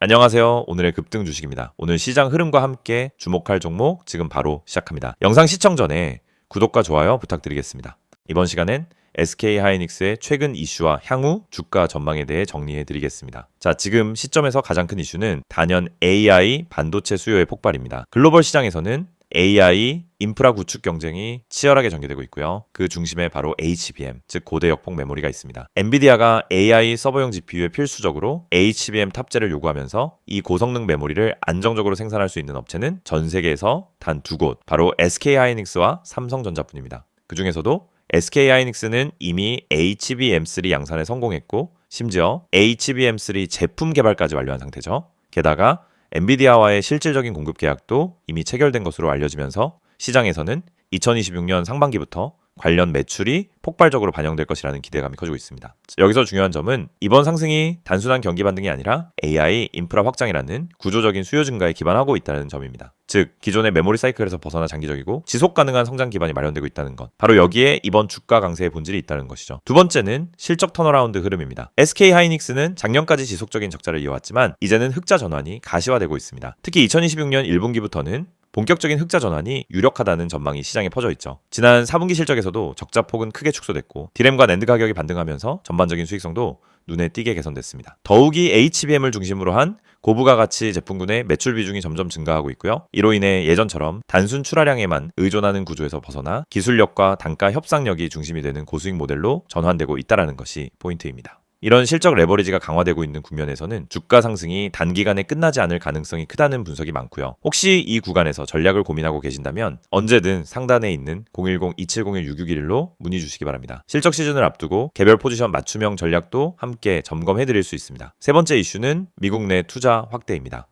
안녕하세요. 오늘의 급등 주식입니다. 오늘 시장 흐름과 함께 주목할 종목 지금 바로 시작합니다. 영상 시청 전에 구독과 좋아요 부탁드리겠습니다. 이번 시간엔 SK하이닉스의 최근 이슈와 향후 주가 전망에 대해 정리해 드리겠습니다. 자, 지금 시점에서 가장 큰 이슈는 단연 AI 반도체 수요의 폭발입니다. 글로벌 시장에서는 AI 인프라 구축 경쟁이 치열하게 전개되고 있고요. 그 중심에 바로 HBM, 즉 고대 역폭 메모리가 있습니다. 엔비디아가 AI 서버용 GPU에 필수적으로 HBM 탑재를 요구하면서 이 고성능 메모리를 안정적으로 생산할 수 있는 업체는 전 세계에서 단 두 곳, 바로 SK하이닉스와 삼성전자뿐입니다. 그 중에서도 SK하이닉스는 이미 HBM3 양산에 성공했고 심지어 HBM3 제품 개발까지 완료한 상태죠. 게다가 엔비디아와의 실질적인 공급 계약도 이미 체결된 것으로 알려지면서 시장에서는 2026년 상반기부터 관련 매출이 폭발적으로 반영될 것이라는 기대감이 커지고 있습니다. 여기서 중요한 점은 이번 상승이 단순한 경기 반등이 아니라 AI 인프라 확장이라는 구조적인 수요 증가에 기반하고 있다는 점입니다. 즉 기존의 메모리 사이클에서 벗어나 장기적이고 지속 가능한 성장 기반이 마련되고 있다는 것, 바로 여기에 이번 주가 강세의 본질이 있다는 것이죠. 두 번째는 실적 턴어라운드 흐름입니다. SK하이닉스는 작년까지 지속적인 적자를 이어왔지만 이제는 흑자 전환이 가시화되고 있습니다. 특히 2026년 1분기부터는 본격적인 흑자 전환이 유력하다는 전망이 시장에 퍼져 있죠. 지난 4분기 실적에서도 적자폭은 크게 축소됐고 디램과 낸드 가격이 반등하면서 전반적인 수익성도 눈에 띄게 개선됐습니다. 더욱이 HBM을 중심으로 한 고부가 가치 제품군의 매출 비중이 점점 증가하고 있고요. 이로 인해 예전처럼 단순 출하량에만 의존하는 구조에서 벗어나 기술력과 단가 협상력이 중심이 되는 고수익 모델로 전환되고 있다는 것이 포인트입니다. 이런 실적 레버리지가 강화되고 있는 국면에서는 주가 상승이 단기간에 끝나지 않을 가능성이 크다는 분석이 많고요. 혹시 이 구간에서 전략을 고민하고 계신다면 언제든 상단에 있는 010-2701-6611로 문의 주시기 바랍니다. 실적 시즌을 앞두고 개별 포지션 맞춤형 전략도 함께 점검해 드릴 수 있습니다. 세 번째 이슈는 미국 내 투자 확대입니다.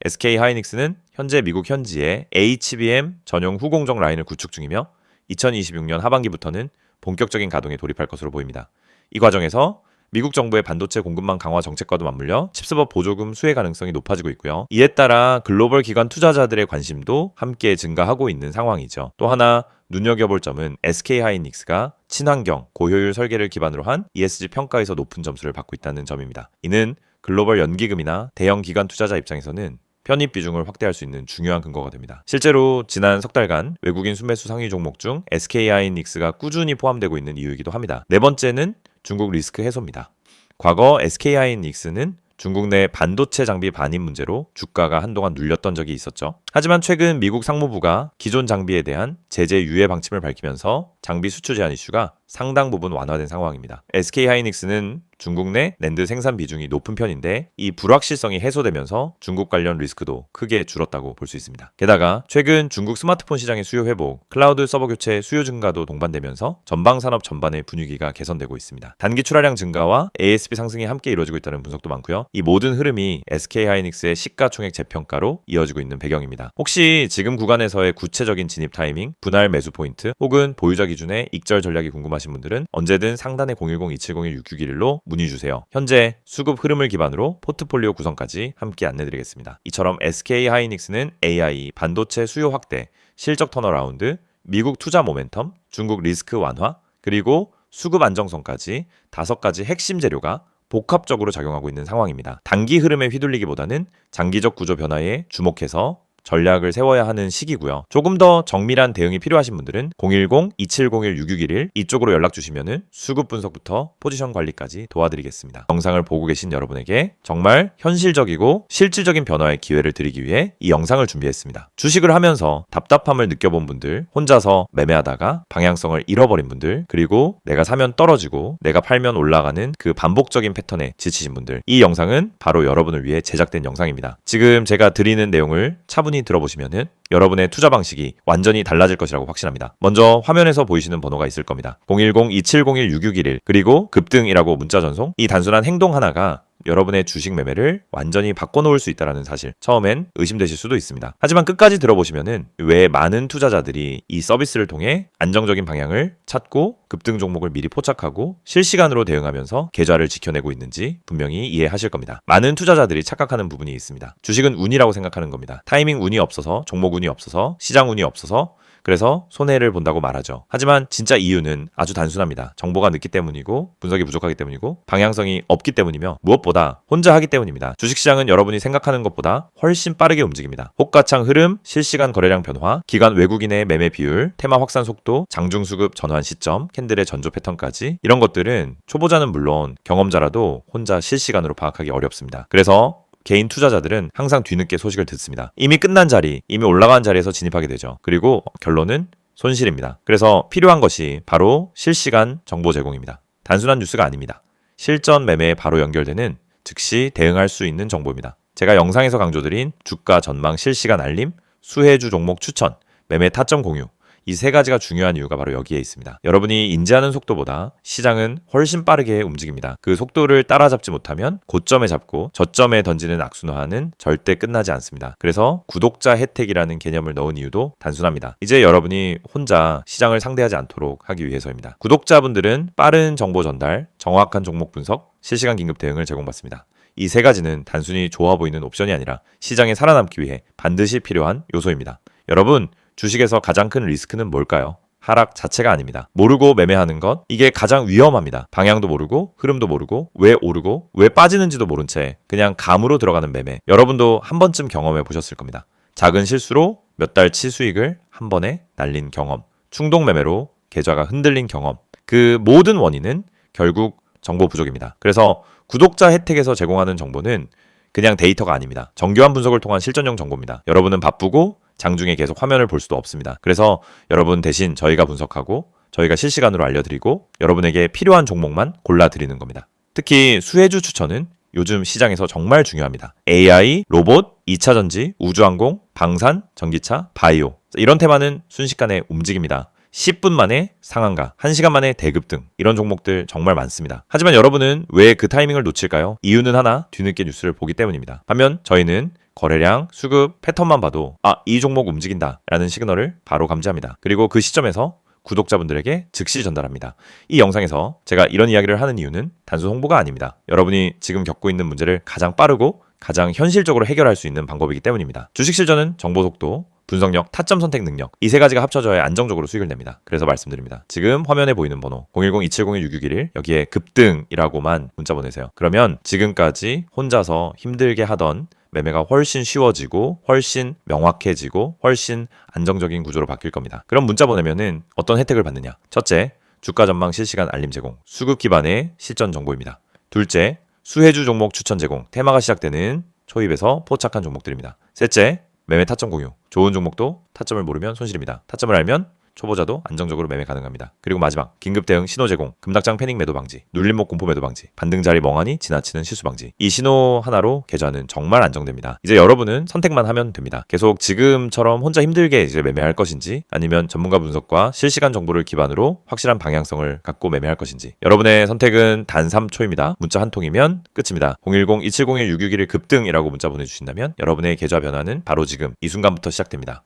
SK하이닉스는 현재 미국 현지에 HBM 전용 후공정 라인을 구축 중이며 2026년 하반기부터는 본격적인 가동에 돌입할 것으로 보입니다. 이 과정에서 미국 정부의 반도체 공급망 강화 정책과도 맞물려 칩스법 보조금 수혜 가능성이 높아지고 있고요. 이에 따라 글로벌 기관 투자자들의 관심도 함께 증가하고 있는 상황이죠. 또 하나 눈여겨볼 점은 SK하이닉스가 친환경, 고효율 설계를 기반으로 한 ESG 평가에서 높은 점수를 받고 있다는 점입니다. 이는 글로벌 연기금이나 대형 기관 투자자 입장에서는 편입 비중을 확대할 수 있는 중요한 근거가 됩니다. 실제로 지난 석 달간 외국인 순매수 상위 종목 중 SK하이닉스가 꾸준히 포함되고 있는 이유이기도 합니다. 네 번째는 중국 리스크 해소입니다. 과거 SK하이닉스는 중국 내 반도체 장비 반입 문제로 주가가 한동안 눌렸던 적이 있었죠. 하지만 최근 미국 상무부가 기존 장비에 대한 제재 유예 방침을 밝히면서 장비 수출 제한 이슈가 상당 부분 완화된 상황입니다. SK하이닉스는 중국 내 낸드 생산 비중이 높은 편인데 이 불확실성이 해소되면서 중국 관련 리스크도 크게 줄었다고 볼 수 있습니다. 게다가 최근 중국 스마트폰 시장의 수요 회복, 클라우드 서버 교체 수요 증가도 동반되면서 전방 산업 전반의 분위기가 개선되고 있습니다. 단기 출하량 증가와 ASP 상승이 함께 이루어지고 있다는 분석도 많고요. 이 모든 흐름이 SK하이닉스의 시가총액 재평가로 이어지고 있는 배경입니다. 혹시 지금 구간에서의 구체적인 진입 타이밍, 분할 매수 포인트 혹은 보유자 기준의 익절 전략이 궁금하신 분들은 언제든 상단의 010-2701-6611로 문의 주세요. 현재 수급 흐름을 기반으로 포트폴리오 구성까지 함께 안내드리겠습니다. 이처럼 SK하이닉스는 AI, 반도체 수요 확대, 실적 턴어라운드, 미국 투자 모멘텀, 중국 리스크 완화, 그리고 수급 안정성까지 5가지 핵심 재료가 복합적으로 작용하고 있는 상황입니다. 단기 흐름에 휘둘리기보다는 장기적 구조 변화에 주목해서 전략을 세워야 하는 시기고요. 조금 더 정밀한 대응이 필요하신 분들은 010-2701-6611 이쪽으로 연락 주시면 수급 분석부터 포지션 관리까지 도와드리겠습니다. 영상을 보고 계신 여러분에게 정말 현실적이고 실질적인 변화의 기회를 드리기 위해 이 영상을 준비했습니다. 주식을 하면서 답답함을 느껴본 분들, 혼자서 매매하다가 방향성을 잃어버린 분들, 그리고 내가 사면 떨어지고 내가 팔면 올라가는 그 반복적인 패턴에 지치신 분들, 이 영상은 바로 여러분을 위해 제작된 영상입니다. 지금 제가 드리는 내용을 차분히 들어보시면은 여러분의 투자 방식이 완전히 달라질 것이라고 확신합니다. 먼저 화면에서 보이시는 번호가 있을 겁니다. 010-2701-6611 그리고 급등이라고 문자 전송. 이 단순한 행동 하나가 여러분의 주식 매매를 완전히 바꿔놓을 수 있다는 사실, 처음엔 의심되실 수도 있습니다. 하지만 끝까지 들어보시면은 왜 많은 투자자들이 이 서비스를 통해 안정적인 방향을 찾고 급등 종목을 미리 포착하고 실시간으로 대응하면서 계좌를 지켜내고 있는지 분명히 이해하실 겁니다. 많은 투자자들이 착각하는 부분이 있습니다. 주식은 운이라고 생각하는 겁니다. 타이밍 운이 없어서, 종목 운이 없어서, 시장 운이 없어서 그래서 손해를 본다고 말하죠. 하지만 진짜 이유는 아주 단순합니다. 정보가 늦기 때문이고 분석이 부족하기 때문이고 방향성이 없기 때문이며 무엇보다 혼자 하기 때문입니다. 주식시장은 여러분이 생각하는 것보다 훨씬 빠르게 움직입니다. 호가창 흐름, 실시간 거래량 변화, 기관 외국인의 매매 비율, 테마 확산 속도, 장중 수급 전환 시점, 캔들의 전조 패턴까지 이런 것들은 초보자는 물론 경험자라도 혼자 실시간으로 파악하기 어렵습니다. 그래서 개인 투자자들은 항상 뒤늦게 소식을 듣습니다. 이미 끝난 자리, 이미 올라간 자리에서 진입하게 되죠. 그리고 결론은 손실입니다. 그래서 필요한 것이 바로 실시간 정보 제공입니다. 단순한 뉴스가 아닙니다. 실전 매매에 바로 연결되는 즉시 대응할 수 있는 정보입니다. 제가 영상에서 강조드린 주가 전망 실시간 알림, 수혜주 종목 추천, 매매 타점 공유, 이 세 가지가 중요한 이유가 바로 여기에 있습니다. 여러분이 인지하는 속도보다 시장은 훨씬 빠르게 움직입니다. 그 속도를 따라잡지 못하면 고점에 잡고 저점에 던지는 악순환은 절대 끝나지 않습니다. 그래서 구독자 혜택이라는 개념을 넣은 이유도 단순합니다. 이제 여러분이 혼자 시장을 상대하지 않도록 하기 위해서입니다. 구독자분들은 빠른 정보 전달, 정확한 종목 분석, 실시간 긴급 대응을 제공받습니다. 이 세 가지는 단순히 좋아 보이는 옵션이 아니라 시장에 살아남기 위해 반드시 필요한 요소입니다. 여러분, 주식에서 가장 큰 리스크는 뭘까요? 하락 자체가 아닙니다. 모르고 매매하는 것, 이게 가장 위험합니다. 방향도 모르고 흐름도 모르고 왜 오르고 왜 빠지는지도 모른 채 그냥 감으로 들어가는 매매. 여러분도 한 번쯤 경험해 보셨을 겁니다. 작은 실수로 몇 달치 수익을 한 번에 날린 경험, 충동 매매로 계좌가 흔들린 경험. 그 모든 원인은 결국 정보 부족입니다. 그래서 구독자 혜택에서 제공하는 정보는 그냥 데이터가 아닙니다. 정교한 분석을 통한 실전용 정보입니다. 여러분은 바쁘고 장중에 계속 화면을 볼 수도 없습니다. 그래서 여러분 대신 저희가 분석하고 저희가 실시간으로 알려드리고 여러분에게 필요한 종목만 골라드리는 겁니다. 특히 수혜주 추천은 요즘 시장에서 정말 중요합니다. AI, 로봇, 2차전지, 우주항공, 방산, 전기차, 바이오 이런 테마는 순식간에 움직입니다. 10분 만에 상한가, 1시간 만에 대급 등 이런 종목들 정말 많습니다. 하지만 여러분은 왜 그 타이밍을 놓칠까요? 이유는 하나, 뒤늦게 뉴스를 보기 때문입니다. 반면 저희는 거래량, 수급, 패턴만 봐도 이 종목 움직인다 라는 시그널을 바로 감지합니다. 그리고 그 시점에서 구독자분들에게 즉시 전달합니다. 이 영상에서 제가 이런 이야기를 하는 이유는 단순 홍보가 아닙니다. 여러분이 지금 겪고 있는 문제를 가장 빠르고 가장 현실적으로 해결할 수 있는 방법이기 때문입니다. 주식 실전은 정보 속도, 분석력, 타점 선택 능력 이 세 가지가 합쳐져야 안정적으로 수익을 냅니다. 그래서 말씀드립니다. 지금 화면에 보이는 번호 010-2701-6611 여기에 급등이라고만 문자 보내세요. 그러면 지금까지 혼자서 힘들게 하던 매매가 훨씬 쉬워지고 훨씬 명확해지고 훨씬 안정적인 구조로 바뀔 겁니다. 그럼 문자 보내면은 어떤 혜택을 받느냐? 첫째, 주가 전망 실시간 알림 제공, 수급 기반의 실전 정보입니다. 둘째, 수혜주 종목 추천 제공, 테마가 시작되는 초입에서 포착한 종목들입니다. 셋째, 매매 타점 공유, 좋은 종목도 타점을 모르면 손실입니다. 타점을 알면 초보자도 안정적으로 매매 가능합니다. 그리고 마지막, 긴급 대응 신호 제공, 급락장 패닉 매도 방지, 눌림목 공포 매도 방지, 반등 자리 멍하니 지나치는 실수 방지. 이 신호 하나로 계좌는 정말 안정됩니다. 이제 여러분은 선택만 하면 됩니다. 계속 지금처럼 혼자 힘들게 이제 매매할 것인지 아니면 전문가 분석과 실시간 정보를 기반으로 확실한 방향성을 갖고 매매할 것인지 여러분의 선택은 단 3초입니다. 문자 한 통이면 끝입니다. 010-2701-661 급등이라고 문자 보내주신다면 여러분의 계좌 변화는 바로 지금 이 순간부터 시작됩니다.